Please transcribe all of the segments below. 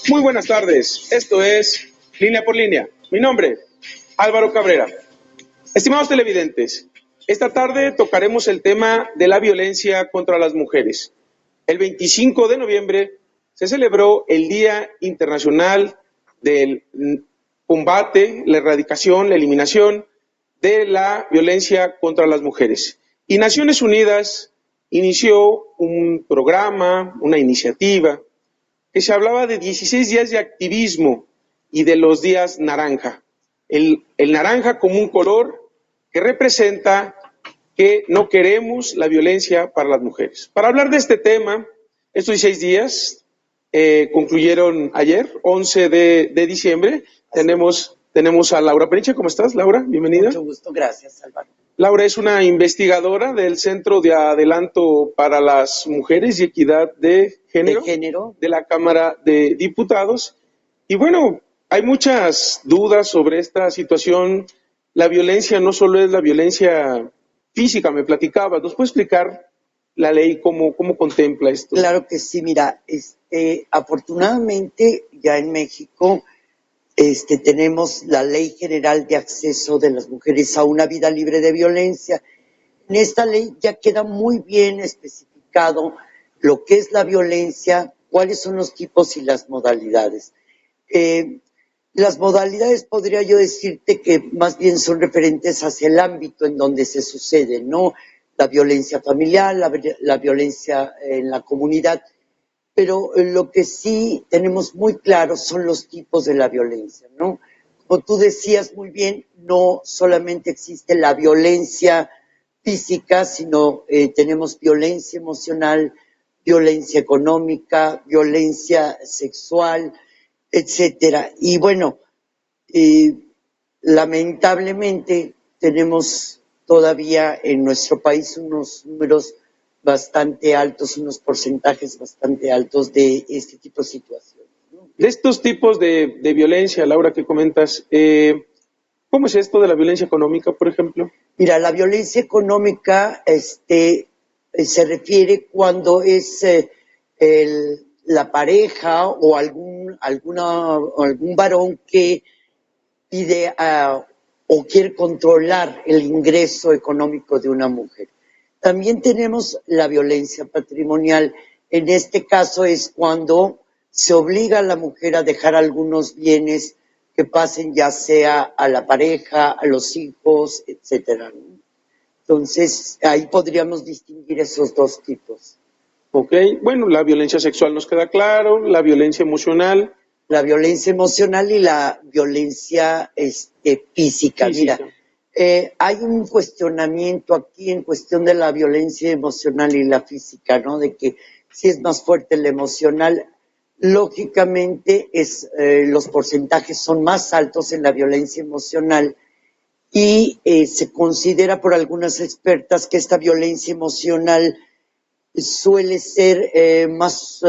Muy buenas tardes, esto es Línea por Línea. Mi nombre, Álvaro Cabrera. Estimados televidentes, esta tarde tocaremos el tema de la violencia contra las mujeres. El 25 de noviembre se celebró el Día Internacional del Combate, la Erradicación, la Eliminación de la Violencia contra las Mujeres. Y Naciones Unidas inició un programa, una iniciativa, que se hablaba de 16 días de activismo y de los días naranja. El naranja como un color que representa que no queremos la violencia para las mujeres. Para hablar de este tema, estos 16 días concluyeron ayer, 11 de diciembre. Tenemos a Laura Peniche. ¿Cómo estás, Laura? Bienvenida. Mucho gusto, gracias, Álvaro. Laura es una investigadora del Centro de Adelanto para las Mujeres y Equidad de Género de la Cámara de Diputados. Y bueno, hay muchas dudas sobre esta situación. La violencia no solo es la violencia física, me platicaba. ¿Nos puede explicar la ley cómo contempla esto? Claro que sí, mira, afortunadamente ya en México tenemos la Ley General de Acceso de las Mujeres a una Vida Libre de Violencia. En esta ley ya queda muy bien especificado lo que es la violencia, cuáles son los tipos y las modalidades. Las modalidades podría yo decirte que más bien son referentes hacia el ámbito en donde se sucede, ¿no? La violencia familiar, la violencia en la comunidad, pero lo que sí tenemos muy claro son los tipos de la violencia, ¿no? Como tú decías muy bien, no solamente existe la violencia física, sino tenemos violencia emocional, violencia económica, violencia sexual, etcétera. Y bueno, lamentablemente tenemos todavía en nuestro país unos números bastante altos, unos porcentajes bastante altos de este tipo de situaciones, ¿no? De estos tipos de violencia, Laura, que comentas, ¿cómo es esto de la violencia económica, por ejemplo? Mira, la violencia económica se refiere cuando es la pareja o algún varón que pide o quiere controlar el ingreso económico de una mujer. También tenemos la violencia patrimonial. En este caso es cuando se obliga a la mujer a dejar algunos bienes que pasen ya sea a la pareja, a los hijos, etcétera. Entonces, ahí podríamos distinguir esos dos tipos. Ok, bueno, la violencia sexual nos queda claro, la violencia emocional. La violencia emocional y la violencia física. Mira, hay un cuestionamiento aquí en cuestión de la violencia emocional y la física, ¿no? De que si es más fuerte la emocional, lógicamente los porcentajes son más altos en la violencia emocional y se considera por algunas expertas que esta violencia emocional suele ser más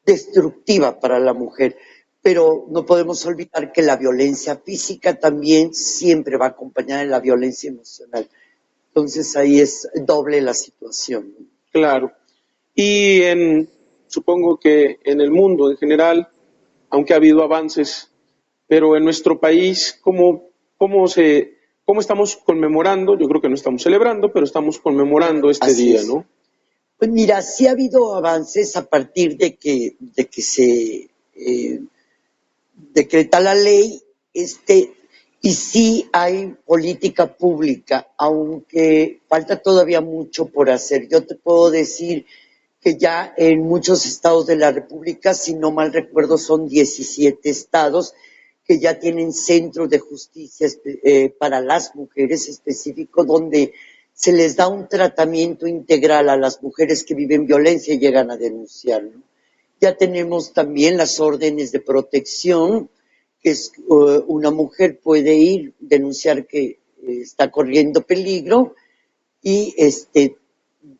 destructiva para la mujer, pero no podemos olvidar que la violencia física también siempre va acompañada de la violencia emocional. Entonces ahí es doble la situación. Claro. Y supongo que en el mundo en general, aunque ha habido avances, pero en nuestro país, ¿cómo estamos conmemorando? Yo creo que no estamos celebrando, pero estamos conmemorando este Así día, es. ¿no? Pues mira, sí ha habido avances a partir de que se decreta la ley, y sí hay política pública, aunque falta todavía mucho por hacer. Yo te puedo decir que ya en muchos estados de la República, si no mal recuerdo, son 17 estados que ya tienen centros de justicia para las mujeres específicos, donde se les da un tratamiento integral a las mujeres que viven violencia y llegan a denunciarlo. Ya tenemos también las órdenes de protección, que es una mujer puede ir, denunciar que está corriendo peligro y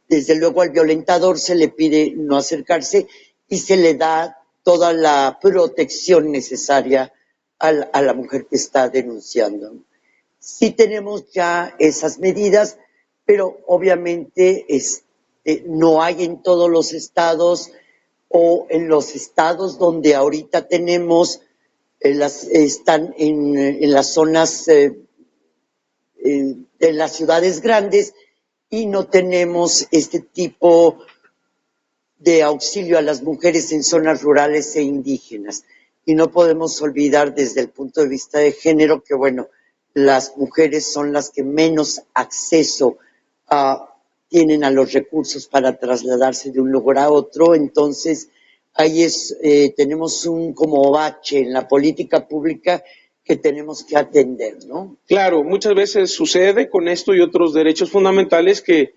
desde luego al violentador se le pide no acercarse y se le da toda la protección necesaria a la mujer que está denunciando. Sí tenemos ya esas medidas, pero obviamente no hay en todos los estados o en los estados donde ahorita tenemos, están en las zonas de las ciudades grandes y no tenemos este tipo de auxilio a las mujeres en zonas rurales e indígenas. Y no podemos olvidar desde el punto de vista de género que, bueno, las mujeres son las que menos acceso tienen a los recursos para trasladarse de un lugar a otro. Entonces, ahí tenemos un como bache en la política pública que tenemos que atender, ¿no? Claro, muchas veces sucede con esto y otros derechos fundamentales que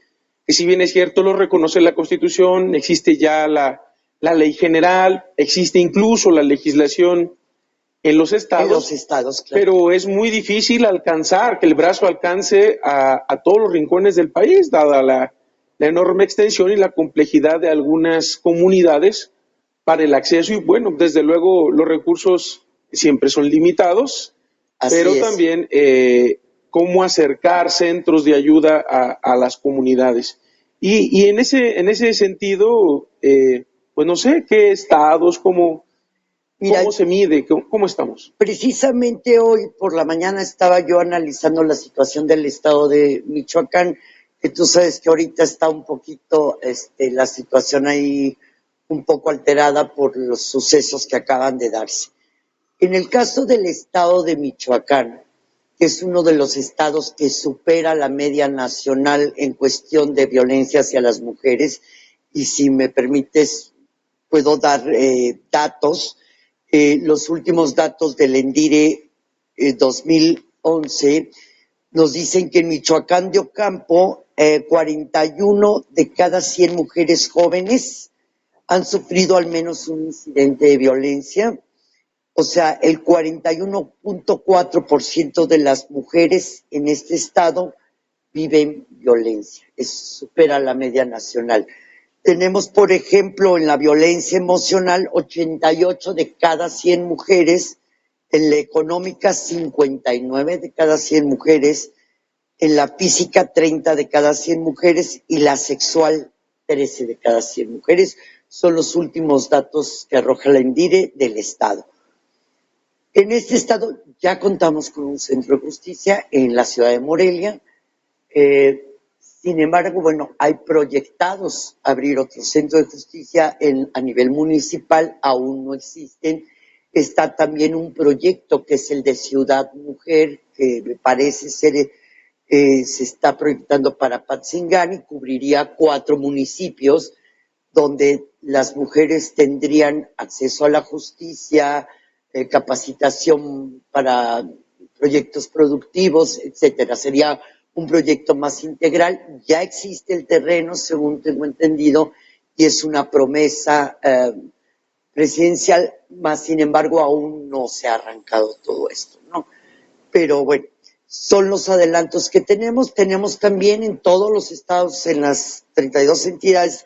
si bien es cierto lo reconoce la Constitución, existe ya la ley general, existe incluso la legislación en los estados, claro. Pero es muy difícil alcanzar, que el brazo alcance a todos los rincones del país, dada la enorme extensión y la complejidad de algunas comunidades para el acceso y bueno, desde luego los recursos siempre son limitados, pero también cómo acercar centros de ayuda a las comunidades. Y en ese sentido, pues no sé, ¿qué estados, cómo se mide, cómo estamos? Precisamente hoy por la mañana estaba yo analizando la situación del estado de Michoacán, que tú sabes que ahorita está un poquito la situación ahí un poco alterada por los sucesos que acaban de darse. En el caso del estado de Michoacán, que es uno de los estados que supera la media nacional en cuestión de violencia hacia las mujeres, y si me permites, puedo dar datos. Los últimos datos del ENDIRE 2011 nos dicen que en Michoacán de Ocampo, 41 de cada 100 mujeres jóvenes han sufrido al menos un incidente de violencia. O sea, el 41.4% de las mujeres en este estado viven violencia. Eso supera la media nacional. Tenemos, por ejemplo, en la violencia emocional, 88 de cada 100 mujeres, en la económica, 59 de cada 100 mujeres, en la física, 30 de cada 100 mujeres, y la sexual, 13 de cada 100 mujeres. Son los últimos datos que arroja la ENDIRE del Estado. En este estado ya contamos con un centro de justicia en la ciudad de Morelia. Sin embargo, bueno, hay proyectados abrir otro centro de justicia a nivel municipal, aún no existen. Está también un proyecto que es el de Ciudad Mujer, que me parece ser, se está proyectando para Patzingán y cubriría 4 municipios donde las mujeres tendrían acceso a la justicia, capacitación para proyectos productivos, etcétera. Sería un proyecto más integral. Ya existe el terreno, según tengo entendido, y es una promesa presidencial, más sin embargo aún no se ha arrancado todo esto, ¿no? Pero bueno, son los adelantos que tenemos. Tenemos también en todos los estados, en las 32 entidades,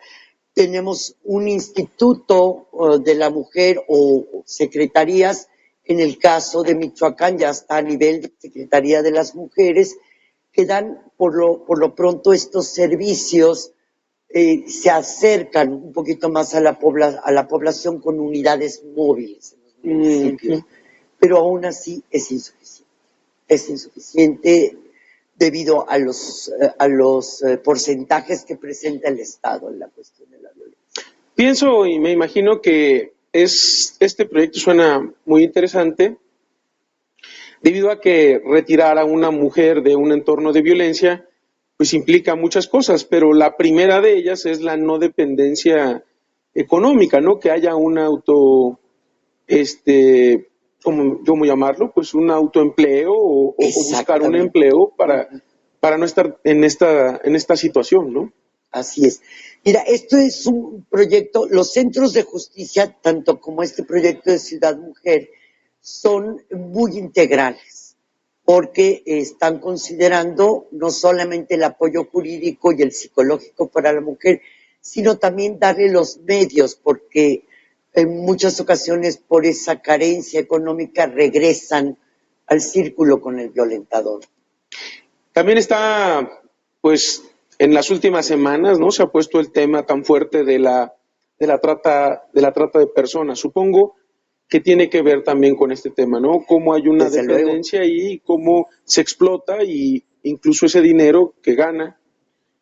tenemos un instituto de la mujer o secretarías. En el caso de Michoacán ya está a nivel de Secretaría de las Mujeres, que dan por lo pronto estos servicios, se acercan un poquito más a la población con unidades móviles en los municipios, pero aún así es insuficiente. Es insuficiente debido a los porcentajes que presenta el Estado en la cuestión de la violencia. Pienso y me imagino que este proyecto suena muy interesante debido a que retirar a una mujer de un entorno de violencia pues implica muchas cosas, pero la primera de ellas es la no dependencia económica, ¿no? Que haya un ¿cómo llamarlo? Pues un autoempleo o buscar un empleo para no estar en esta situación, ¿no? Así es. Mira, esto es un proyecto, los centros de justicia, tanto como este proyecto de Ciudad Mujer, son muy integrales, porque están considerando no solamente el apoyo jurídico y el psicológico para la mujer, sino también darle los medios, porque en muchas ocasiones por esa carencia económica regresan al círculo con el violentador. También está, pues, en las últimas semanas, ¿no? Se ha puesto el tema tan fuerte de la de la trata de personas. Supongo que tiene que ver también con este tema, ¿no? Cómo hay una Desde dependencia ahí, cómo se explota y incluso ese dinero que gana,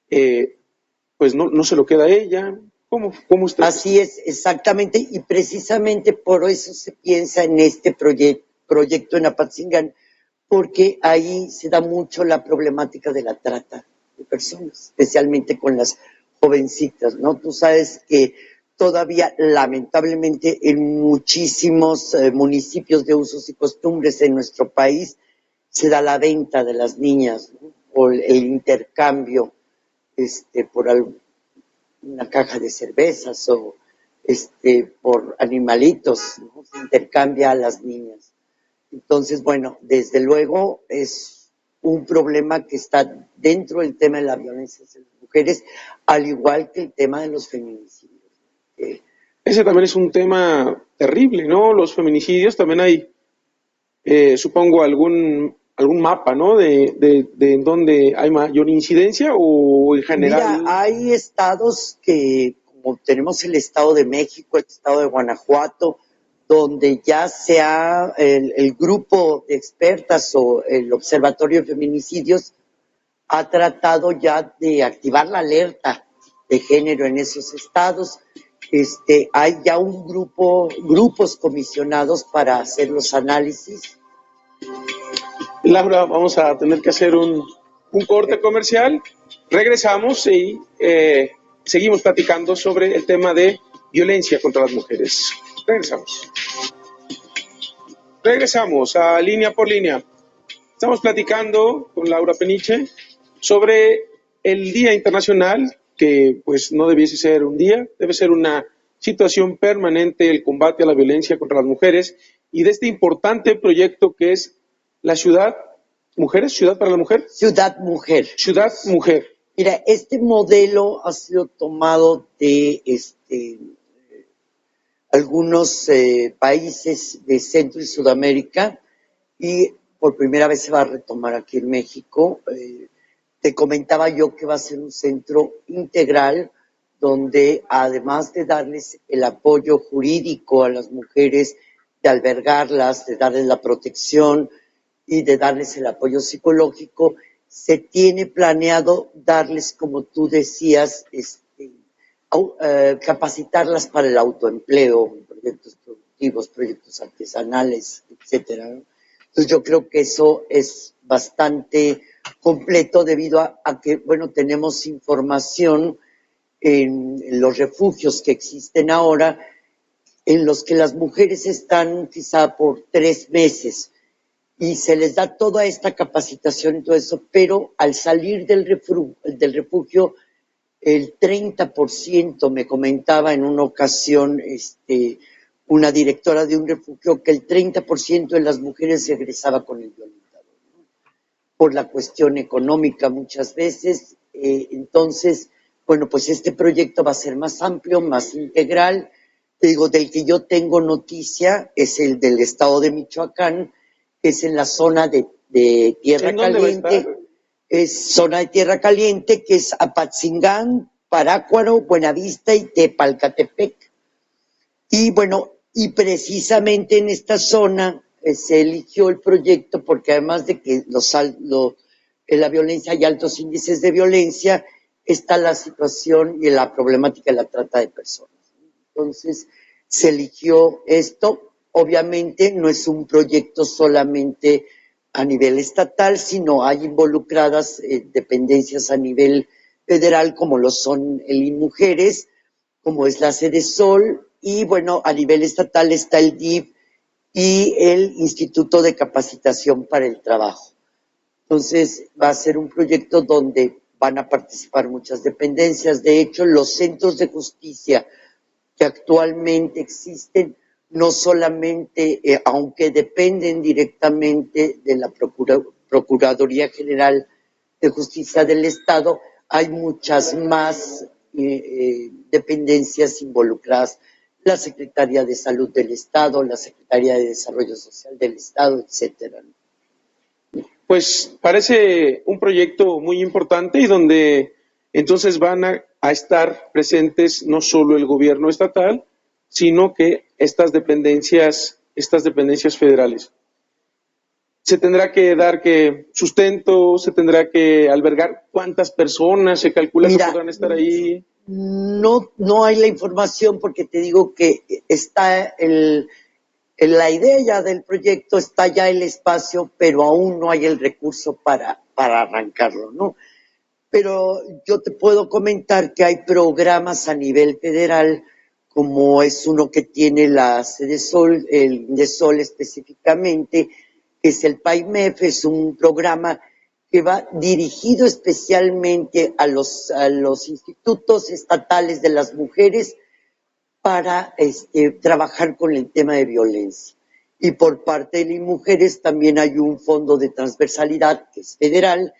eh, pues no se lo queda a ella. ¿Cómo está? Así es, exactamente, y precisamente por eso se piensa en este proyecto en Apatzingán, porque ahí se da mucho la problemática de la trata de personas, especialmente con las jovencitas, ¿no? Tú sabes que todavía, lamentablemente, en muchísimos municipios de usos y costumbres en nuestro país se da la venta de las niñas, ¿no? O el intercambio por una caja de cervezas o por animalitos, ¿no? Se intercambia a las niñas. Entonces, bueno, desde luego es un problema que está dentro del tema de la violencia hacia las mujeres, al igual que el tema de los feminicidios. Ese también es un tema terrible, ¿no? Los feminicidios, también hay, supongo, algún mapa, ¿no? De en dónde hay mayor incidencia o en Mira, general. hay estados que, como tenemos el Estado de México, el Estado de Guanajuato, donde ya sea el grupo de expertas o el Observatorio de Feminicidios ha tratado ya de activar la alerta de género en esos estados. Hay ya grupos comisionados para hacer los análisis. Laura, vamos a tener que hacer un corte comercial. Regresamos y seguimos platicando sobre el tema de violencia contra las mujeres. Regresamos. Regresamos a Línea por Línea. Estamos platicando con Laura Peniche sobre el Día Internacional, que pues no debiese ser un día, debe ser una situación permanente el combate a la violencia contra las mujeres y de este importante proyecto que es la Ciudad Mujeres, Ciudad para la Mujer. Ciudad Mujer. Ciudad Mujer. Mira, este modelo ha sido tomado de algunos países de Centro y Sudamérica y por primera vez se va a retomar aquí en México. Te comentaba yo que va a ser un centro integral donde además de darles el apoyo jurídico a las mujeres, de albergarlas, de darles la protección y de darles el apoyo psicológico, se tiene planeado darles, como tú decías, capacitarlas para el autoempleo, proyectos productivos, proyectos artesanales, etcétera, ¿no? Entonces yo creo que eso es bastante completo debido a que, bueno, tenemos información en los refugios que existen ahora, en los que las mujeres están quizá por 3 meses y se les da toda esta capacitación y todo eso, pero al salir del refugio el 30%, me comentaba en una ocasión una directora de un refugio, que el 30% de las mujeres regresaba con el violentador, ¿no? Por la cuestión económica muchas veces. Entonces, bueno, pues este proyecto va a ser más amplio, más integral. Te digo, del que yo tengo noticia es el del estado de Michoacán, que es en la zona de Tierra Caliente. Es zona de Tierra Caliente, que es Apatzingán, Parácuaro, Buenavista y Tepalcatepec. Y bueno, y precisamente en esta zona se eligió el proyecto porque además de que en la violencia hay altos índices de violencia, está la situación y la problemática de la trata de personas. Entonces, se eligió esto. Obviamente no es un proyecto solamente a nivel estatal, sino hay involucradas dependencias a nivel federal, como lo son el INMujeres, como es la Sedesol, y bueno, a nivel estatal está el DIF y el Instituto de Capacitación para el Trabajo. Entonces, va a ser un proyecto donde van a participar muchas dependencias. De hecho, los centros de justicia que actualmente existen, no solamente, aunque dependen directamente de la Procuraduría General de Justicia del Estado, hay muchas más dependencias involucradas, la Secretaría de Salud del Estado, la Secretaría de Desarrollo Social del Estado, etcétera. Pues parece un proyecto muy importante y donde Entonces van a estar presentes no solo el gobierno estatal, sino que estas dependencias federales. Se tendrá que dar que sustento, se tendrá que albergar cuántas personas se calcula que podrán estar ahí. No hay la información porque te digo que está la idea ya del proyecto, está ya el espacio, pero aún no hay el recurso para arrancarlo, ¿no? Pero yo te puedo comentar que hay programas a nivel federal, como es uno que tiene la CEDESOL, el INDESOL específicamente, que es el PAIMEF, es un programa que va dirigido especialmente a los institutos estatales de las mujeres para trabajar con el tema de violencia. Y por parte de las mujeres también hay un fondo de transversalidad que es federal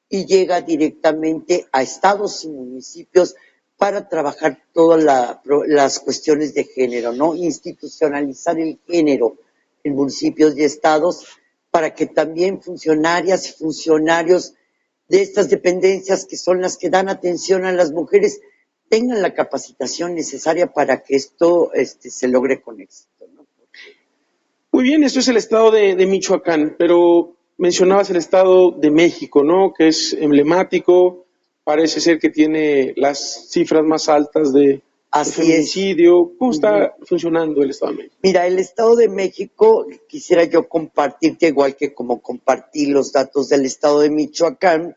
y llega directamente a estados y municipios para trabajar todas las cuestiones de género, ¿no? Institucionalizar el género en municipios y estados para que también funcionarias y funcionarios de estas dependencias que son las que dan atención a las mujeres tengan la capacitación necesaria para que esto se logre con éxito, ¿no? Muy bien, esto es el estado de Michoacán, pero mencionabas el estado de México, ¿no? Que es emblemático, parece ser que tiene las cifras más altas de feminicidio. ¿Cómo está funcionando el estado de México? Mira, el estado de México, quisiera yo compartirte, igual que como compartí los datos del estado de Michoacán.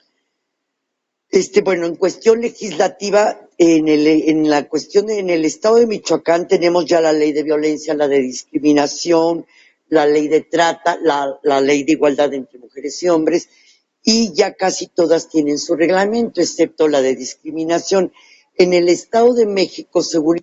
Bueno, en cuestión legislativa, en el estado de Michoacán tenemos ya la ley de violencia, la de discriminación, la ley de trata, la ley de igualdad entre mujeres y hombres, y ya casi todas tienen su reglamento, excepto la de discriminación. En el estado de México, según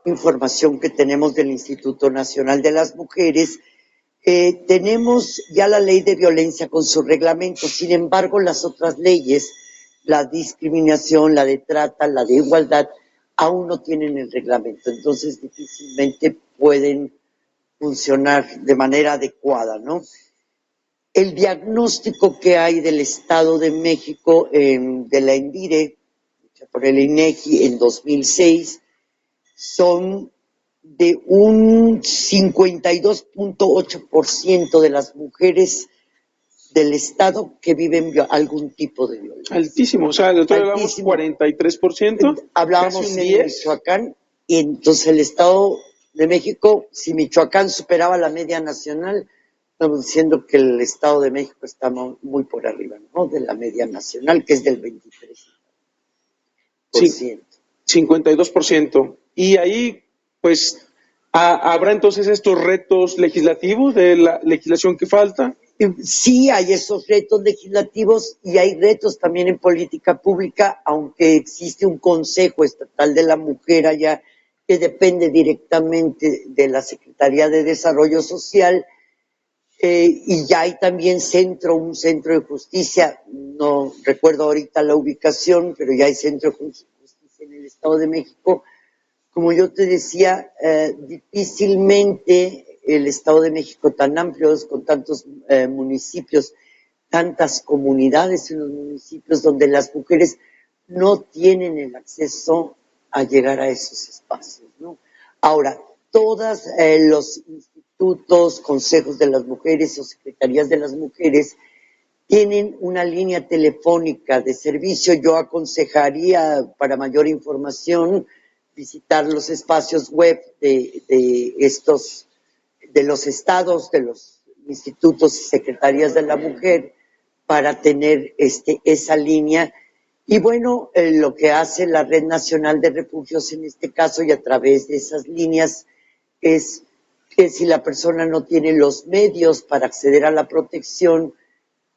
información que tenemos del Instituto Nacional de las Mujeres, tenemos ya la ley de violencia con su reglamento. Sin embargo, las otras leyes, la discriminación, la de trata, la de igualdad, aún no tienen el reglamento, entonces difícilmente pueden funcionar de manera adecuada, ¿no? El diagnóstico que hay del Estado de México, de la ENVIRE, por el INEGI en 2006, son de un 52.8% de las mujeres del Estado que viven algún tipo de violencia. Altísimo, o sea, el otro hablamos 43%. Hablábamos en Michoacán, y entonces el Estado de México, si Michoacán superaba la media nacional, estamos diciendo que el Estado de México está muy por arriba, ¿no? De la media nacional, que es del 23%. Sí, 52%. Y ahí, pues, ¿habrá entonces estos retos legislativos de la legislación que falta? Sí, hay esos retos legislativos y hay retos también en política pública, aunque existe un Consejo Estatal de la Mujer allá que depende directamente de la Secretaría de Desarrollo Social, y ya hay también un centro de justicia, no recuerdo ahorita la ubicación, pero ya hay centro de justicia en el Estado de México. Como yo te decía, difícilmente el Estado de México tan amplio, con tantos municipios, tantas comunidades en los municipios donde las mujeres no tienen el acceso a llegar a esos espacios, ¿no? Ahora, todos los institutos, consejos de las mujeres o secretarías de las mujeres tienen una línea telefónica de servicio. Yo aconsejaría, para mayor información, visitar los espacios web de los estados, de los institutos y secretarías de la mujer, para tener esa línea Y bueno, lo que hace la Red Nacional de Refugios en este caso y a través de esas líneas es que si la persona no tiene los medios para acceder a la protección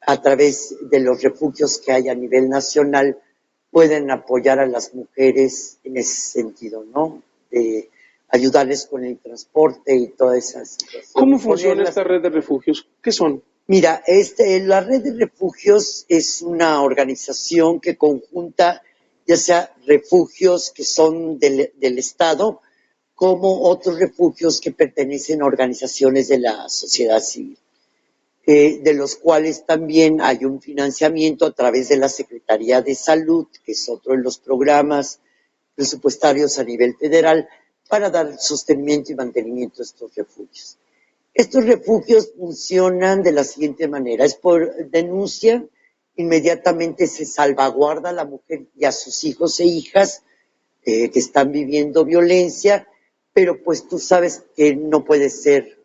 a través de los refugios que hay a nivel nacional, pueden apoyar a las mujeres en ese sentido, ¿no? De ayudarles con el transporte y toda esa situación. ¿Cómo funciona esta red de refugios? ¿Qué son? Mira, la red de refugios es una organización que conjunta ya sea refugios que son del Estado, como otros refugios que pertenecen a organizaciones de la sociedad civil, de los cuales también hay un financiamiento a través de la Secretaría de Salud, que es otro de los programas presupuestarios a nivel federal, para dar sostenimiento y mantenimiento a estos refugios. Estos refugios funcionan de la siguiente manera: es por denuncia, inmediatamente se salvaguarda a la mujer y a sus hijos e hijas que están viviendo violencia, pero pues tú sabes que no puede ser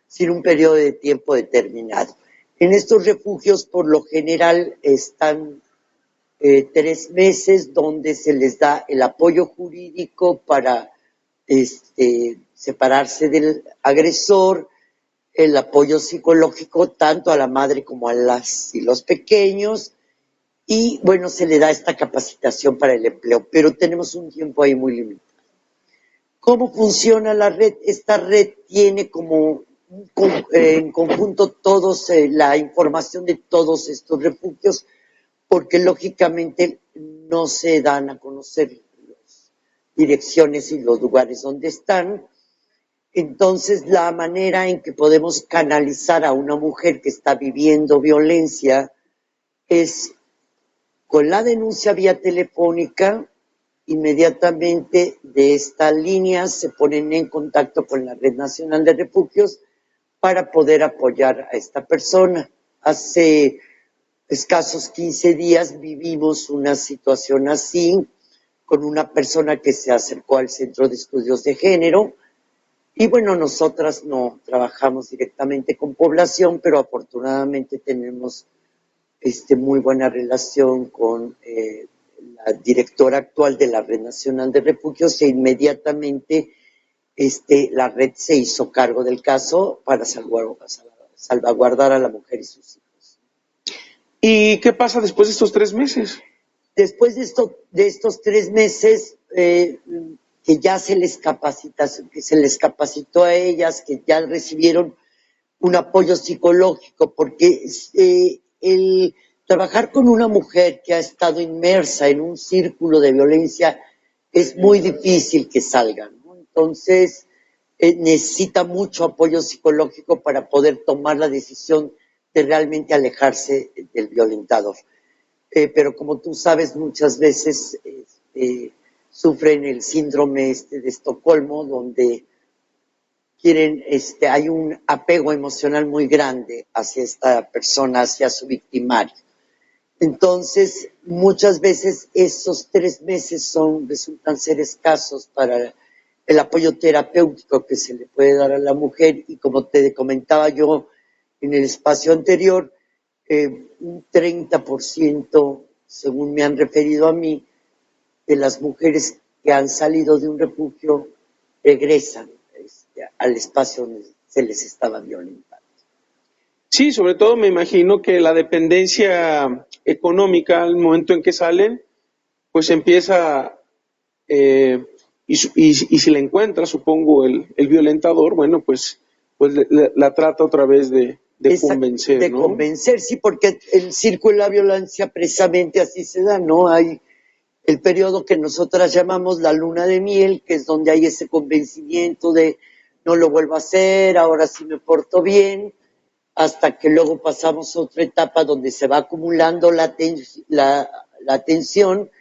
sin un periodo de tiempo determinado. En estos refugios por lo general están 3 meses donde se les da el apoyo jurídico para separarse del agresor, el apoyo psicológico tanto a la madre como a las y los pequeños, y bueno, se le da esta capacitación para el empleo, pero tenemos un tiempo ahí muy limitado. ¿Cómo funciona la red? Esta red tiene como en conjunto todos la información de todos estos refugios, porque lógicamente no se dan a conocer las direcciones y los lugares donde están. Entonces, la manera en que podemos canalizar a una mujer que está viviendo violencia es con la denuncia vía telefónica. Inmediatamente de esta línea se ponen en contacto con la Red Nacional de Refugios para poder apoyar a esta persona. Hace escasos 15 días vivimos una situación así con una persona que se acercó al Centro de Estudios de Género. Y bueno, nosotras no trabajamos directamente con población, pero afortunadamente tenemos muy buena relación con la directora actual de la Red Nacional de Refugios, e inmediatamente la red se hizo cargo del caso para salvaguardar a la mujer y sus hijos. ¿Y qué pasa después de estos 3 meses? Después de estos 3 meses, que ya se les capacitó a ellas, que ya recibieron un apoyo psicológico, porque el trabajar con una mujer que ha estado inmersa en un círculo de violencia es muy difícil que salgan, ¿no? Entonces, necesita mucho apoyo psicológico para poder tomar la decisión de realmente alejarse del violentador. Pero como tú sabes, muchas veces sufren el síndrome de Estocolmo, donde hay un apego emocional muy grande hacia esta persona, hacia su victimario. Entonces, muchas veces esos 3 meses resultan ser escasos para el apoyo terapéutico que se le puede dar a la mujer, y como te comentaba yo en el espacio anterior, un 30%, según me han referido a mí, de las mujeres que han salido de un refugio regresan al espacio donde se les estaba violentando. Sí, sobre todo me imagino que la dependencia económica al momento en que salen, pues empieza, y si la encuentra, supongo, el violentador, bueno, pues la trata otra vez de convencer, de ¿no? convencer, sí, porque el círculo de la violencia precisamente así se da, ¿no? Hay el periodo que nosotras llamamos la luna de miel, que es donde hay ese convencimiento de no lo vuelvo a hacer, ahora sí me porto bien, hasta que luego pasamos a otra etapa donde se va acumulando la tensión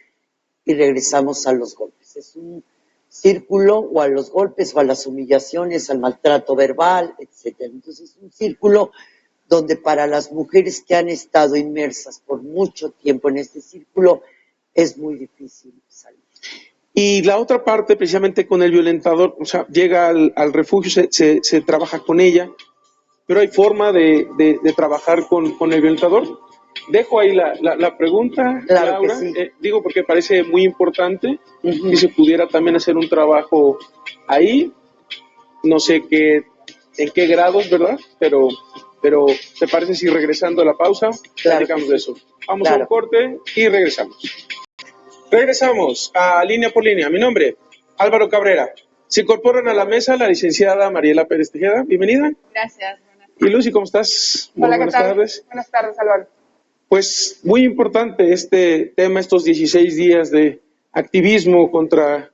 y regresamos a los golpes. Es un círculo, o a los golpes, o a las humillaciones, al maltrato verbal, etcétera. Entonces es un círculo donde para las mujeres que han estado inmersas por mucho tiempo en este círculo es muy difícil salir. Y la otra parte, precisamente con el violentador, o sea, llega al refugio, se trabaja con ella, pero hay forma de trabajar con el violentador. dejo ahí la pregunta, Claro Laura. que sí. Digo porque parece muy importante que se pudiera también hacer un trabajo ahí. No sé en qué grados, ¿verdad? Pero ¿te parece si regresando a la pausa platicamos de eso? Vamos a un corte y regresamos. Regresamos a Línea por Línea. Mi nombre, Álvaro Cabrera. Se incorporan a la mesa la licenciada Mariela Pérez Tejeda. Bienvenida. Gracias. Y Lucy, ¿cómo estás? Muy buenas tardes. Buenas tardes, Álvaro. Pues muy importante este tema, estos 16 días de activismo contra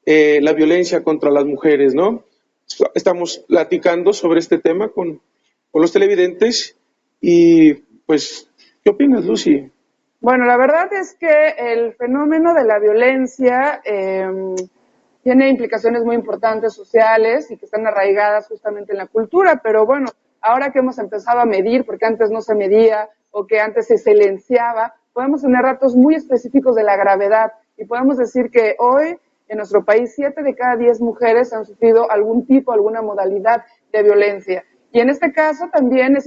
la violencia contra las mujeres, ¿no? Estamos platicando sobre este tema con los televidentes y pues, ¿qué opinas, Lucy? Bueno, la verdad es que el fenómeno de la violencia tiene implicaciones muy importantes sociales y que están arraigadas justamente en la cultura, pero bueno, ahora que hemos empezado a medir, porque antes no se medía o que antes se silenciaba, podemos tener datos muy específicos de la gravedad y podemos decir que hoy en nuestro país 7 de cada 10 mujeres han sufrido algún tipo, alguna modalidad de violencia. Y en este caso también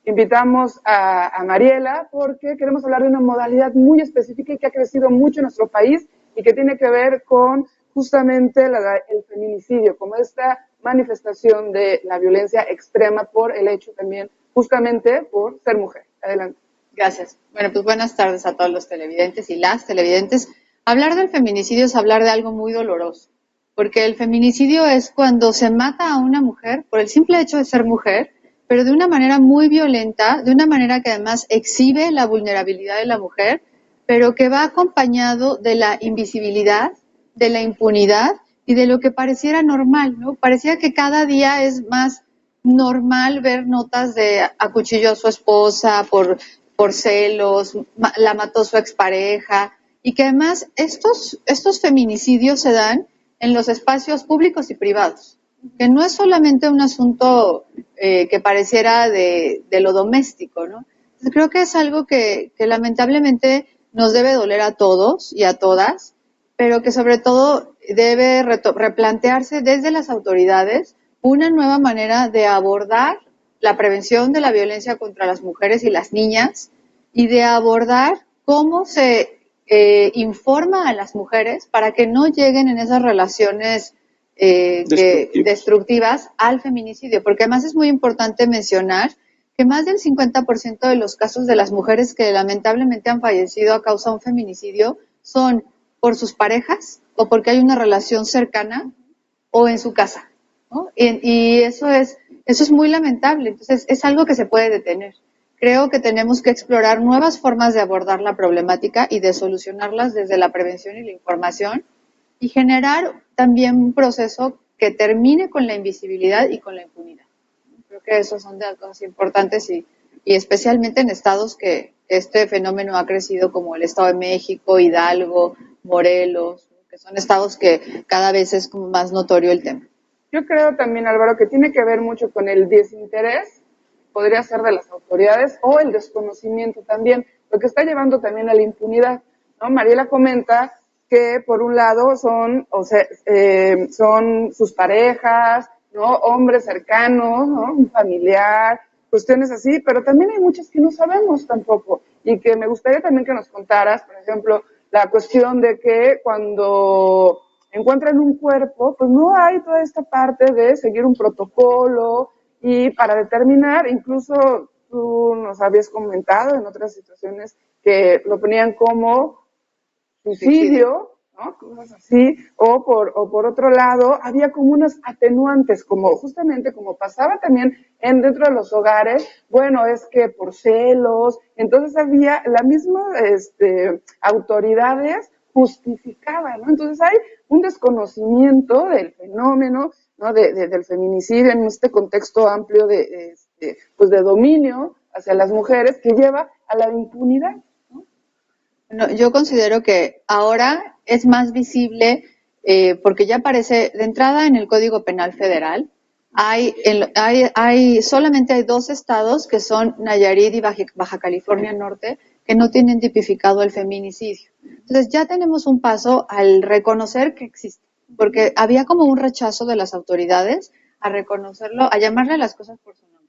invitamos a Mariela porque queremos hablar de una modalidad muy específica y que ha crecido mucho en nuestro país y que tiene que ver con justamente el feminicidio, como esta manifestación de la violencia extrema por el hecho también, justamente por ser mujer. Adelante. Gracias. Bueno, pues buenas tardes a todos los televidentes y las televidentes. Hablar del feminicidio es hablar de algo muy doloroso, porque el feminicidio es cuando se mata a una mujer por el simple hecho de ser mujer, pero de una manera muy violenta, de una manera que además exhibe la vulnerabilidad de la mujer, pero que va acompañado de la invisibilidad, de la impunidad y de lo que pareciera normal, ¿no? Parecía que cada día es más normal ver notas de acuchilló a su esposa por celos, la mató su expareja, y que además estos feminicidios se dan en los espacios públicos y privados, que no es solamente un asunto que pareciera de lo doméstico, ¿no? Entonces, creo que es algo que lamentablemente nos debe doler a todos y a todas, pero que sobre todo debe replantearse desde las autoridades una nueva manera de abordar la prevención de la violencia contra las mujeres y las niñas y de abordar cómo se informa a las mujeres para que no lleguen en esas relaciones destructivas al feminicidio, porque además es muy importante mencionar que más del 50% de los casos de las mujeres que lamentablemente han fallecido a causa de un feminicidio son por sus parejas o porque hay una relación cercana o en su casa, ¿no? Y eso es muy lamentable. Entonces es algo que se puede detener. Creo que tenemos que explorar nuevas formas de abordar la problemática y de solucionarlas desde la prevención y la información y generar también un proceso que termine con la invisibilidad y con la impunidad. Creo que esos son de las cosas importantes y especialmente en estados que este fenómeno ha crecido, como el Estado de México, Hidalgo, Morelos, que son estados que cada vez es como más notorio el tema. Yo creo también, Álvaro, que tiene que ver mucho con el desinterés, podría ser de las autoridades, o el desconocimiento también, lo que está llevando también a la impunidad, ¿no? Mariela comenta que por un lado son sus parejas, ¿no? Hombres cercanos, ¿no? Un familiar, cuestiones así, pero también hay muchas que no sabemos tampoco y que me gustaría también que nos contaras, por ejemplo, la cuestión de que cuando encuentran un cuerpo, pues no hay toda esta parte de seguir un protocolo y para determinar, incluso tú nos habías comentado en otras situaciones que lo ponían como suicidio, ¿no? Cosas así, o por otro lado, había como unas atenuantes, como justamente como pasaba también dentro de los hogares, bueno, es que por celos, entonces había la misma autoridades justificaban, ¿no? Entonces hay un desconocimiento del fenómeno, ¿no? Del feminicidio en este contexto amplio pues de dominio hacia las mujeres que lleva a la impunidad. No, yo considero que ahora es más visible porque ya aparece de entrada en el Código Penal Federal. Solamente hay 2 estados que son Nayarit y Baja California Norte que no tienen tipificado el feminicidio. Entonces ya tenemos un paso al reconocer que existe, porque había como un rechazo de las autoridades a reconocerlo, a llamarle las cosas por su nombre.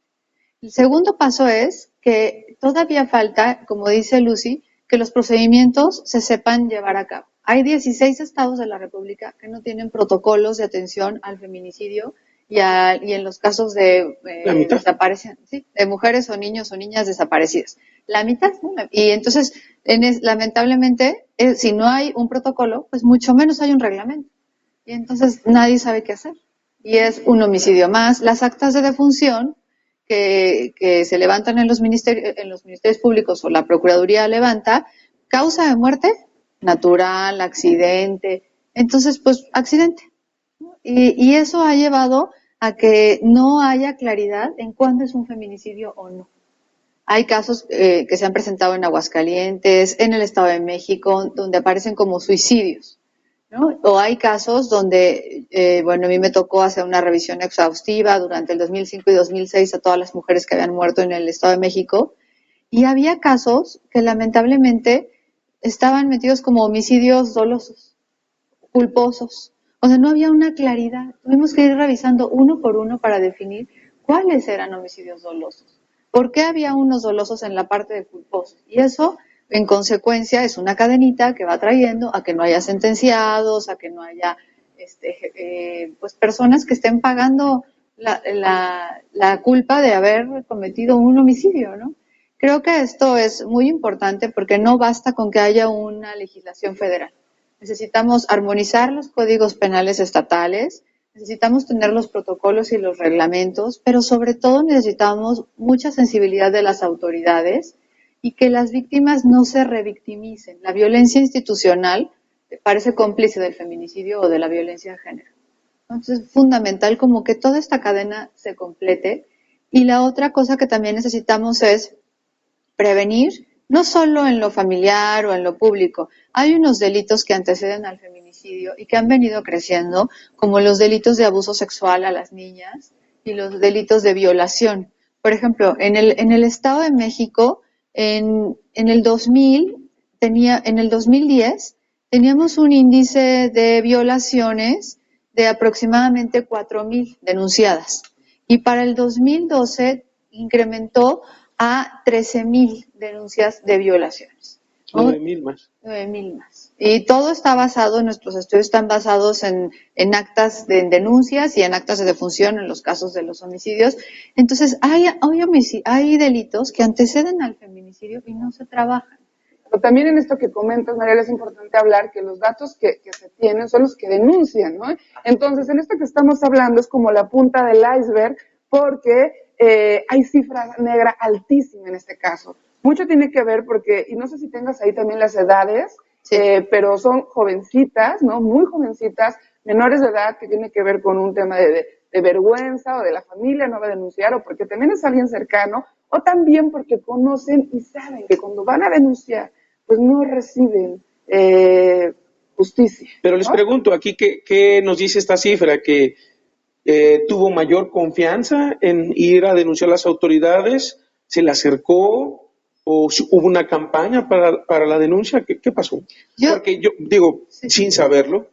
El segundo paso es que todavía falta, como dice Lucy, que los procedimientos se sepan llevar a cabo. Hay 16 estados de la República que no tienen protocolos de atención al feminicidio y en los casos de desaparición, ¿sí? De mujeres o niños o niñas desaparecidas. La mitad, ¿no? Y entonces, lamentablemente, si no hay un protocolo, pues mucho menos hay un reglamento. Y entonces nadie sabe qué hacer. Y es un homicidio más. Las actas de defunción que se levantan en los ministerios públicos o la Procuraduría levanta, causa de muerte natural, accidente. Entonces, pues, accidente. Y eso ha llevado a que no haya claridad en cuándo es un feminicidio o no. Hay casos que se han presentado en Aguascalientes, en el Estado de México, donde aparecen como suicidios, ¿no? O hay casos donde, bueno, a mí me tocó hacer una revisión exhaustiva durante el 2005 y 2006 a todas las mujeres que habían muerto en el Estado de México, y había casos que lamentablemente estaban metidos como homicidios dolosos, culposos. O sea, no había una claridad. Tuvimos que ir revisando uno por uno para definir cuáles eran homicidios dolosos. ¿Por qué había unos dolosos en la parte de culposos? Y eso, en consecuencia, es una cadenita que va trayendo a que no haya sentenciados, a que no haya pues personas que estén pagando la culpa de haber cometido un homicidio, ¿no? Creo que esto es muy importante porque no basta con que haya una legislación federal. Necesitamos armonizar los códigos penales estatales, necesitamos tener los protocolos y los reglamentos, pero sobre todo necesitamos mucha sensibilidad de las autoridades y que las víctimas no se revictimicen. La violencia institucional parece cómplice del feminicidio o de la violencia de género. Entonces es fundamental como que toda esta cadena se complete. Y la otra cosa que también necesitamos es prevenir, no solo en lo familiar o en lo público. Hay unos delitos que anteceden al feminicidio y que han venido creciendo, como los delitos de abuso sexual a las niñas y los delitos de violación. Por ejemplo, en el Estado de México, en el 2010, teníamos un índice de violaciones de aproximadamente 4,000 denunciadas. Y para el 2012 incrementó a 13,000 denuncias de violaciones. 9,000 más. 9,000 más. Y todo está basado, nuestros estudios están basados en actas de denuncias y en actas de defunción en los casos de los homicidios. Entonces, hay delitos que anteceden al feminicidio y no se trabajan. Pero también en esto que comentas, Mariela, es importante hablar que los datos que se tienen son los que denuncian, ¿no? Entonces, en esto que estamos hablando es como la punta del iceberg, porque hay cifra negra altísima en este caso. Mucho tiene que ver porque, y no sé si tengas ahí también las edades, sí. Pero son jovencitas, ¿no? Muy jovencitas, menores de edad, que tiene que ver con un tema de vergüenza o de la familia no va a denunciar, o porque también es alguien cercano, o también porque conocen y saben que cuando van a denunciar, pues no reciben justicia. Pero les pregunto, aquí, ¿qué nos dice esta cifra? ¿Que tuvo mayor confianza en ir a denunciar a las autoridades? ¿Se le acercó? ¿O hubo una campaña para la denuncia? ¿Qué pasó? Porque yo digo, sí, sin saberlo,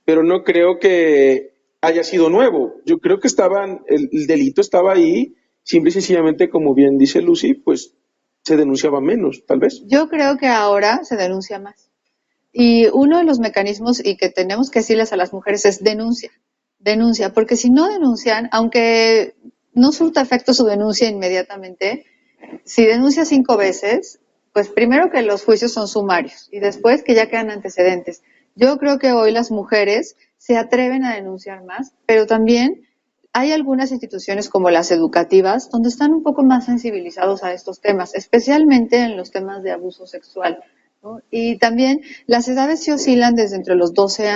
pero no creo que haya sido nuevo. Yo creo que el delito estaba ahí, simple y sencillamente, como bien dice Lucy, pues se denunciaba menos, tal vez. Yo creo que ahora se denuncia más. Y uno de los mecanismos y que tenemos que decirles a las mujeres es denuncia, porque si no denuncian, aunque no surta efecto su denuncia inmediatamente, si denuncia 5 veces, pues primero que los juicios son sumarios y después que ya quedan antecedentes. Yo creo que hoy las mujeres se atreven a denunciar más, pero también hay algunas instituciones como las educativas donde están un poco más sensibilizados a estos temas, especialmente en los temas de abuso sexual, ¿no? Y también las edades se oscilan desde los 12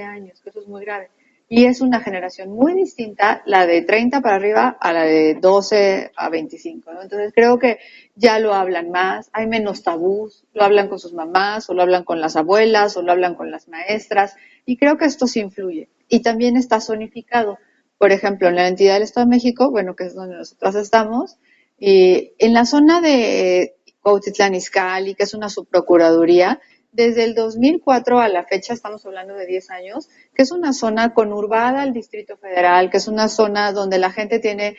años, que eso es muy grave. Y es una generación muy distinta, la de 30 para arriba a la de 12 a 25, ¿no? Entonces creo que ya lo hablan más, hay menos tabús, lo hablan con sus mamás, o lo hablan con las abuelas, o lo hablan con las maestras, y creo que esto sí influye. Y también está zonificado. Por ejemplo, en la entidad del Estado de México, bueno, que es donde nosotros estamos, y en la zona de Cuautitlán Izcalli, que es una subprocuraduría, desde el 2004 a la fecha, estamos hablando de 10 años, que es una zona conurbada al Distrito Federal, que es una zona donde la gente tiene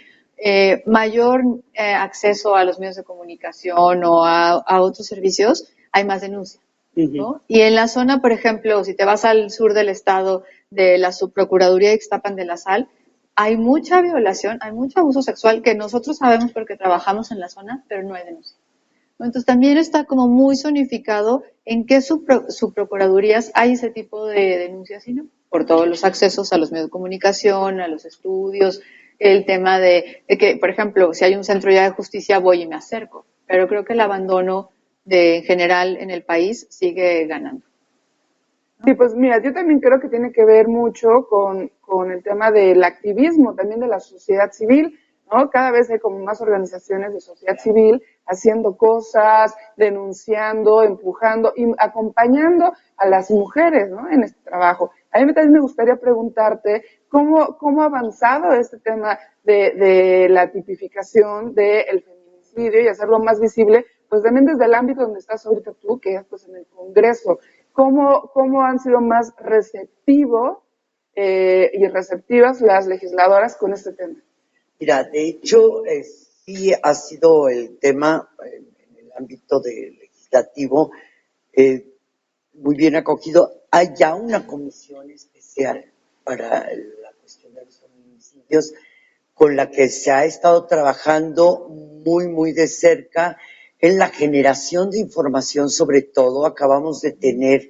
mayor acceso a los medios de comunicación o a otros servicios, hay más denuncia, ¿no? Y en la zona, por ejemplo, si te vas al sur del estado de la Subprocuraduría de Ixtapan de la Sal, hay mucha violación, hay mucho abuso sexual que nosotros sabemos porque trabajamos en la zona, pero no hay denuncia. Entonces también está como muy zonificado en qué subprocuradurías hay ese tipo de denuncias y no, por todos los accesos a los medios de comunicación, a los estudios, el tema de que, por ejemplo, si hay un centro ya de justicia voy y me acerco, pero creo que el abandono en general en el país sigue ganando. Sí, pues mira, yo también creo que tiene que ver mucho con el tema del activismo, también de la sociedad civil, ¿no? Cada vez hay como más organizaciones de sociedad civil haciendo cosas, denunciando, empujando y acompañando a las mujeres, ¿no? En este trabajo. A mí también me gustaría preguntarte cómo ha avanzado este tema de la tipificación del feminicidio y hacerlo más visible, pues también desde el ámbito donde estás ahorita tú, que es pues en el Congreso. ¿Cómo han sido más receptivos y receptivas las legisladoras con este tema? Mira, de hecho, sí ha sido el tema en el ámbito legislativo muy bien acogido. Hay ya una comisión especial para la cuestión de los feminicidios con la que se ha estado trabajando muy de cerca en la generación de información. Sobre todo acabamos de tener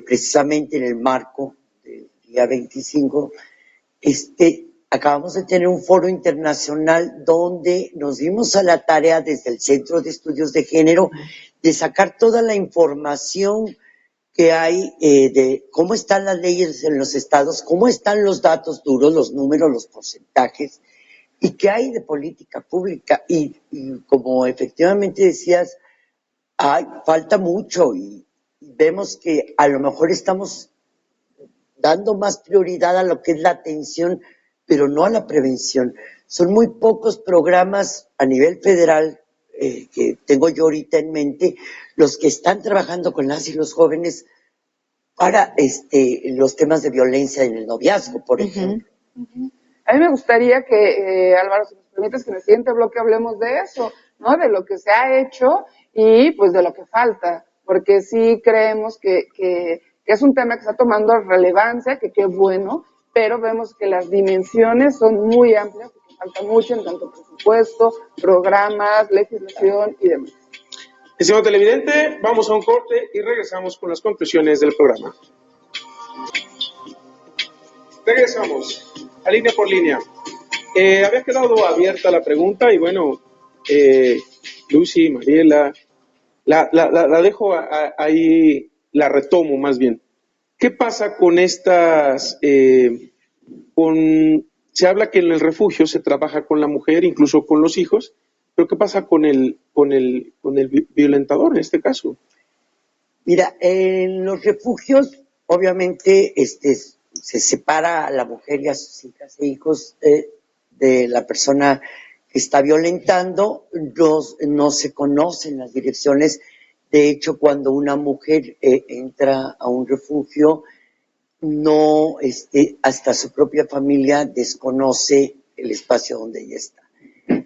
precisamente en el marco del día 25, acabamos de tener un foro internacional donde nos dimos a la tarea desde el Centro de Estudios de Género de sacar toda la información que hay de cómo están las leyes en los estados, cómo están los datos duros, los números, los porcentajes, y qué hay de política pública. Y como efectivamente decías, falta mucho y vemos que a lo mejor estamos dando más prioridad a lo que es la atención, pero no a la prevención. Son muy pocos programas a nivel federal que tengo yo ahorita en mente, los que están trabajando con las y los jóvenes para los temas de violencia en el noviazgo, por ejemplo. A mí me gustaría que, Álvaro, si nos permites, que en el siguiente bloque hablemos de eso, ¿no? De lo que se ha hecho y pues de lo que falta, porque sí creemos que es un tema que está tomando relevancia, que qué bueno, pero vemos que las dimensiones son muy amplias, que falta mucho en tanto presupuesto, programas, legislación y demás. Estimado televidente, vamos a un corte y regresamos con las conclusiones del programa. Regresamos a Línea por Línea. Había quedado abierta la pregunta y bueno, Lucy, Mariela, la dejo ahí, la retomo más bien. ¿Qué pasa con estas, se habla que en el refugio se trabaja con la mujer, incluso con los hijos, pero ¿qué pasa con el violentador en este caso? Mira, en los refugios, obviamente, se separa a la mujer y a sus hijas e hijos de la persona que está violentando. No se conocen las direcciones. De hecho, cuando una mujer entra a un refugio, no, hasta su propia familia desconoce el espacio donde ella está.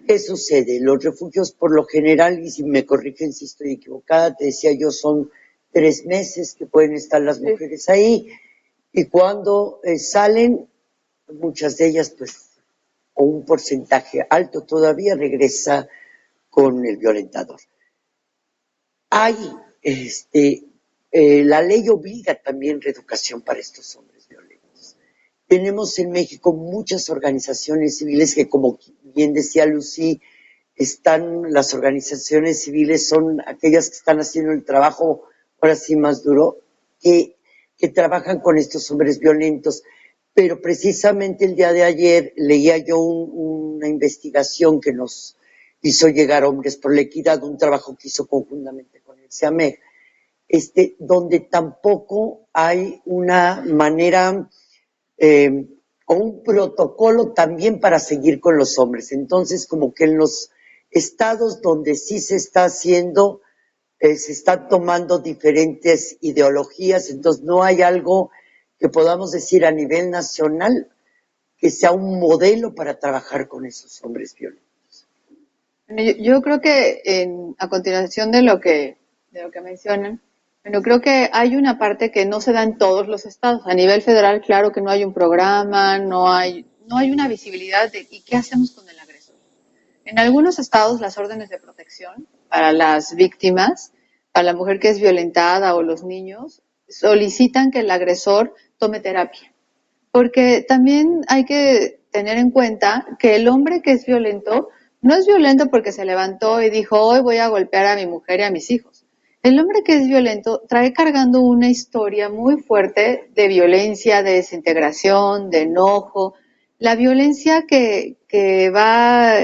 ¿Qué sucede? Los refugios, por lo general, y si me corrigen si estoy equivocada, te decía yo, son 3 meses que pueden estar las mujeres ahí, y cuando salen, muchas de ellas, pues, o un porcentaje alto todavía, regresa con el violentador. Hay, la ley obliga también reeducación para estos hombres violentos. Tenemos en México muchas organizaciones civiles que, como bien decía Lucy, las organizaciones civiles son aquellas que están haciendo el trabajo, ahora sí más duro, que trabajan con estos hombres violentos. Pero precisamente el día de ayer leía yo una investigación que nos hizo llegar Hombres por la Equidad, un trabajo que hizo conjuntamente con el CEAMEG, donde tampoco hay una manera o un protocolo también para seguir con los hombres. Entonces, como que en los estados donde sí se está haciendo, se están tomando diferentes ideologías, entonces no hay algo que podamos decir a nivel nacional que sea un modelo para trabajar con esos hombres violentos. Bueno, yo creo que a continuación de lo que mencionan, bueno, creo que hay una parte que no se da en todos los estados. A nivel federal, claro que no hay un programa, no hay una visibilidad de ¿y qué hacemos con el agresor? En algunos estados, las órdenes de protección para las víctimas, para la mujer que es violentada o los niños, solicitan que el agresor tome terapia. Porque también hay que tener en cuenta que el hombre que es violento no es violento porque se levantó y dijo, hoy voy a golpear a mi mujer y a mis hijos. El hombre que es violento trae cargando una historia muy fuerte de violencia, de desintegración, de enojo. La violencia que va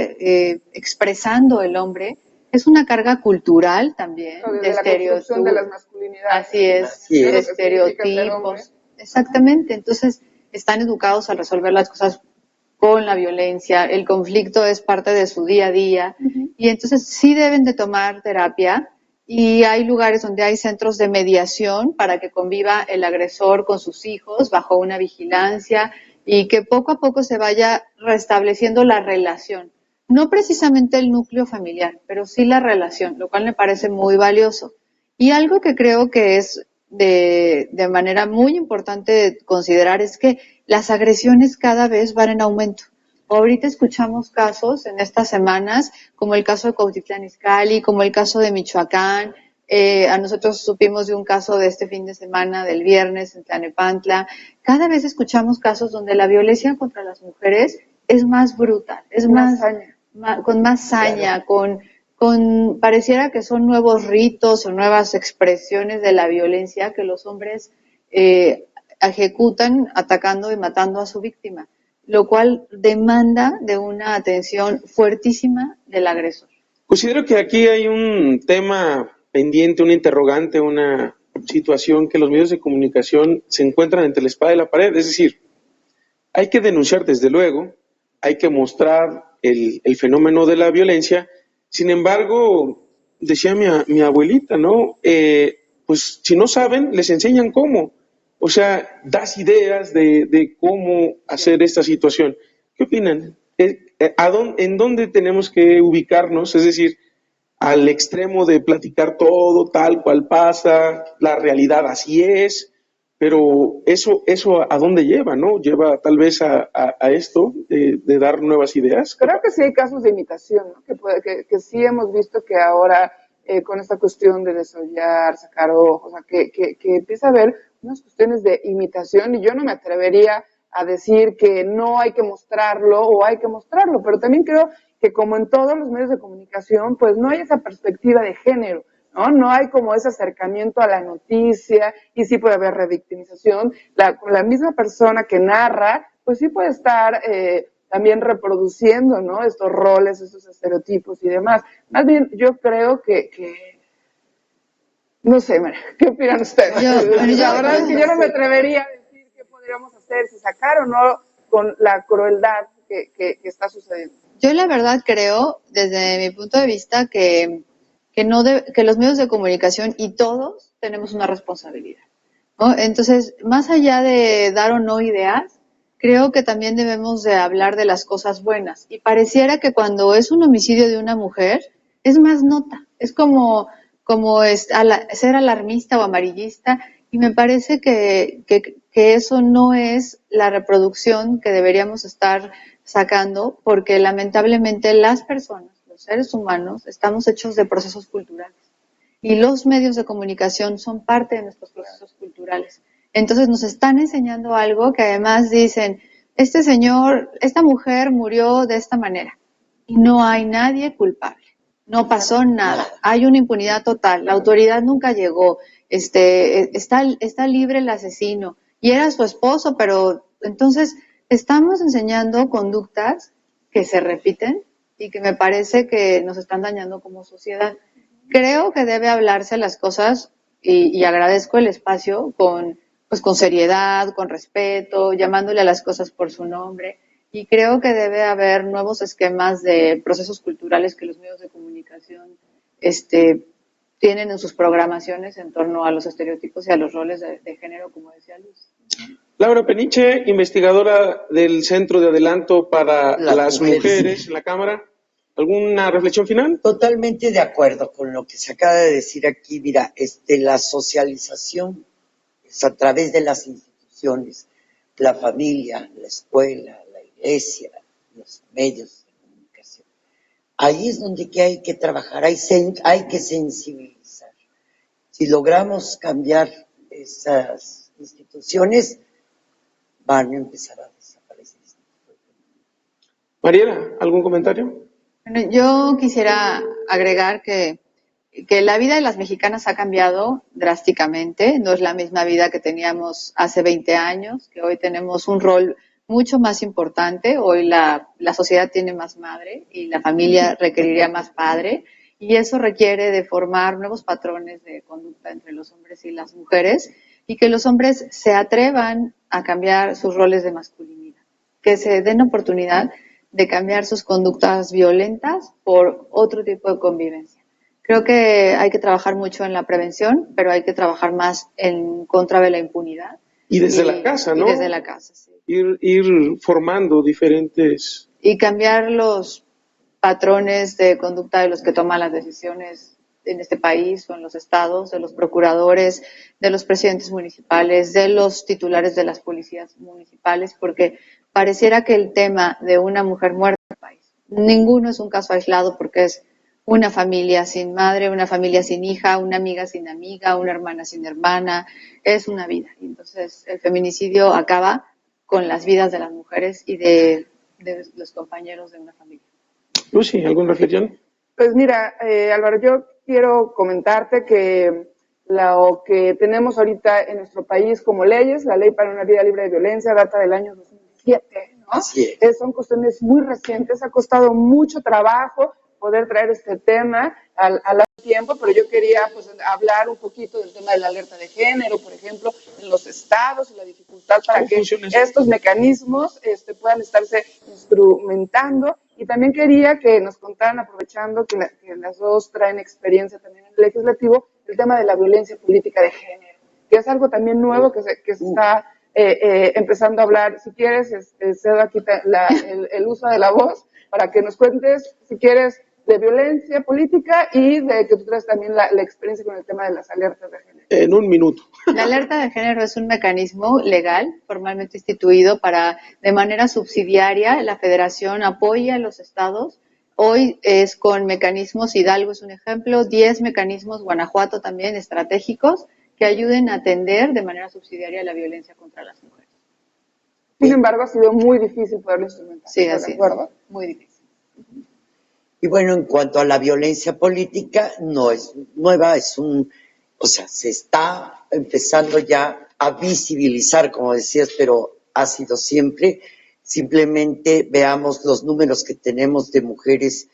expresando el hombre es una carga cultural también, de la construcción de las estereotipos. masculinidades. Así es, Así es. de estereotipos. Exactamente, entonces están educados a resolver las cosas con la violencia, el conflicto es parte de su día a día y entonces sí deben de tomar terapia y hay lugares donde hay centros de mediación para que conviva el agresor con sus hijos bajo una vigilancia y que poco a poco se vaya restableciendo la relación. No precisamente el núcleo familiar, pero sí la relación, lo cual me parece muy valioso. Y algo que creo que es de manera muy importante considerar es que las agresiones cada vez van en aumento. Ahorita escuchamos casos en estas semanas, como el caso de Cuautitlán Izcalli, como el caso de Michoacán. A nosotros supimos de un caso de este fin de semana, del viernes, en Tlalnepantla. Cada vez escuchamos casos donde la violencia contra las mujeres es más brutal, es más con más saña, pareciera que son nuevos ritos o nuevas expresiones de la violencia que los hombres ejecutan atacando y matando a su víctima, lo cual demanda de una atención fuertísima del agresor. Considero que aquí hay un tema pendiente, una interrogante, una situación que los medios de comunicación se encuentran entre la espada y la pared. Es decir, hay que denunciar desde luego, hay que mostrar el fenómeno de la violencia. Sin embargo, decía mi abuelita, ¿no? Pues si no saben, les enseñan cómo. O sea, das ideas de cómo hacer esta situación. ¿Qué opinan? ¿En dónde tenemos que ubicarnos? Es decir, al extremo de platicar todo tal cual pasa, la realidad así es, pero eso ¿a dónde lleva, no? Lleva tal vez a esto de dar nuevas ideas. Creo que sí hay casos de imitación, ¿no? Que sí hemos visto que ahora con esta cuestión de desollar, sacar ojos, o sea, que empieza a haber unas cuestiones de imitación y yo no me atrevería a decir que no hay que mostrarlo o hay que mostrarlo, pero también creo que como en todos los medios de comunicación, pues no hay esa perspectiva de género, ¿no? No hay como ese acercamiento a la noticia y sí puede haber revictimización. La misma persona que narra, pues sí puede estar también reproduciendo, ¿no? Estos roles, estos estereotipos y demás. Más bien, yo creo que no sé, María, ¿qué opinan ustedes? La verdad es que yo no me atrevería a decir qué podríamos hacer, si sacar o no con la crueldad que está sucediendo. Yo la verdad creo, desde mi punto de vista, que los medios de comunicación y todos tenemos una responsabilidad, ¿no? Entonces, más allá de dar o no ideas, creo que también debemos de hablar de las cosas buenas. Y pareciera que cuando es un homicidio de una mujer, es más nota, es como ser alarmista o amarillista, y me parece que eso no es la reproducción que deberíamos estar sacando, porque lamentablemente las personas, los seres humanos, estamos hechos de procesos culturales. Y los medios de comunicación son parte de nuestros procesos culturales. Entonces nos están enseñando algo que además dicen, esta mujer murió de esta manera. Y no hay nadie culpable. No pasó nada. Hay una impunidad total. La autoridad nunca llegó. Está libre el asesino. Y era su esposo, pero entonces estamos enseñando conductas que se repiten y que me parece que nos están dañando como sociedad. Creo que debe hablarse las cosas y agradezco el espacio con seriedad, con respeto, llamándole a las cosas por su nombre. Y creo que debe haber nuevos esquemas de procesos culturales que los medios de comunicación tienen en sus programaciones en torno a los estereotipos y a los roles de género, como decía Luz. Laura Peniche, investigadora del Centro de Adelanto para Las las Mujeres en la Cámara. ¿Alguna reflexión final? Totalmente de acuerdo con lo que se acaba de decir aquí. Mira, la socialización es a través de las instituciones, la familia, la escuela, la iglesia, los medios de comunicación. Ahí es donde que hay que trabajar, hay que sensibilizar. Si logramos cambiar esas instituciones, van a empezar a desaparecer. Mariela, ¿algún comentario? Bueno, yo quisiera agregar que la vida de las mexicanas ha cambiado drásticamente. No es la misma vida que teníamos hace 20 años, que hoy tenemos un rol mucho más importante. Hoy la sociedad tiene más madre y la familia requeriría más padre. Y eso requiere de formar nuevos patrones de conducta entre los hombres y las mujeres y que los hombres se atrevan a cambiar sus roles de masculinidad, que se den oportunidad de cambiar sus conductas violentas por otro tipo de convivencia. Creo que hay que trabajar mucho en la prevención, pero hay que trabajar más en contra de la impunidad. Y desde la casa, ¿no? Y desde la casa, sí. Ir formando diferentes... Y cambiar los patrones de conducta de los que toman las decisiones en este país o en los estados, de los procuradores, de los presidentes municipales, de los titulares de las policías municipales, porque pareciera que el tema de una mujer muerta en el país, ninguno es un caso aislado porque es una familia sin madre, una familia sin hija, una amiga sin amiga, una hermana sin hermana, es una vida. Y entonces el feminicidio acaba con las vidas de las mujeres y de los compañeros de una familia. Lucy, ¿alguna reflexión? Pues mira, Álvaro, yo quiero comentarte que lo que tenemos ahorita en nuestro país como leyes, la ley para una vida libre de violencia, data del año 2007, ¿no? Así Son cuestiones muy recientes, ha costado mucho trabajo poder traer este tema al tiempo, pero yo quería pues hablar un poquito del tema de la alerta de género, por ejemplo, en los estados y la dificultad para que estos mecanismos puedan estarse instrumentando. Y también quería que nos contaran, aprovechando que las dos traen experiencia también en el legislativo, el tema de la violencia política de género, que es algo también nuevo que se está empezando a hablar. Si quieres, cedo aquí el uso de la voz para que nos cuentes, si quieres, de violencia política y de que tú traes también la experiencia con el tema de las alertas de género. En un minuto. La alerta de género es un mecanismo legal formalmente instituido para, de manera subsidiaria, la Federación apoya a los estados. Hoy es con mecanismos, Hidalgo es un ejemplo, 10 mecanismos, Guanajuato también, estratégicos, que ayuden a atender de manera subsidiaria la violencia contra las mujeres. Sin embargo, ha sido muy difícil poderlo instrumentar. Sí, así ¿de acuerdo? Es, muy difícil. Y bueno, en cuanto a la violencia política, no es nueva, se está empezando ya a visibilizar, como decías, pero ha sido siempre. Simplemente veamos los números que tenemos de mujeres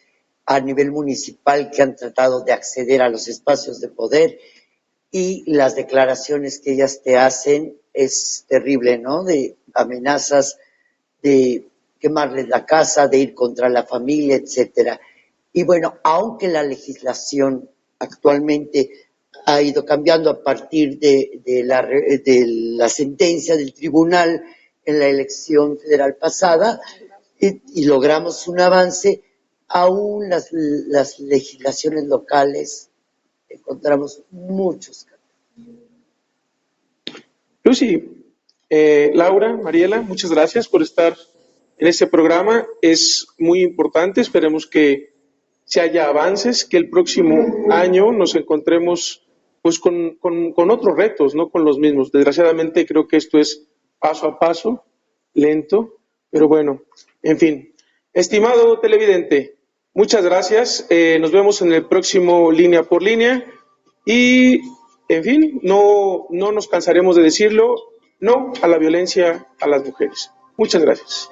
a nivel municipal que han tratado de acceder a los espacios de poder y las declaraciones que ellas te hacen es terrible, ¿no? De amenazas, de quemarles la casa, de ir contra la familia, etcétera. Y bueno, aunque la legislación actualmente ha ido cambiando a partir de la sentencia del tribunal en la elección federal pasada y logramos un avance, aún las legislaciones locales encontramos muchos cambios. Lucy, Laura, Mariela, muchas gracias por estar en este programa. Es muy importante, esperemos que se haya avances, que el próximo año nos encontremos pues con otros retos, no con los mismos. Desgraciadamente creo que esto es paso a paso, lento, pero bueno, en fin. Estimado televidente, muchas gracias. Nos vemos en el próximo Línea por Línea y, en fin, no nos cansaremos de decirlo, no a la violencia a las mujeres. Muchas gracias.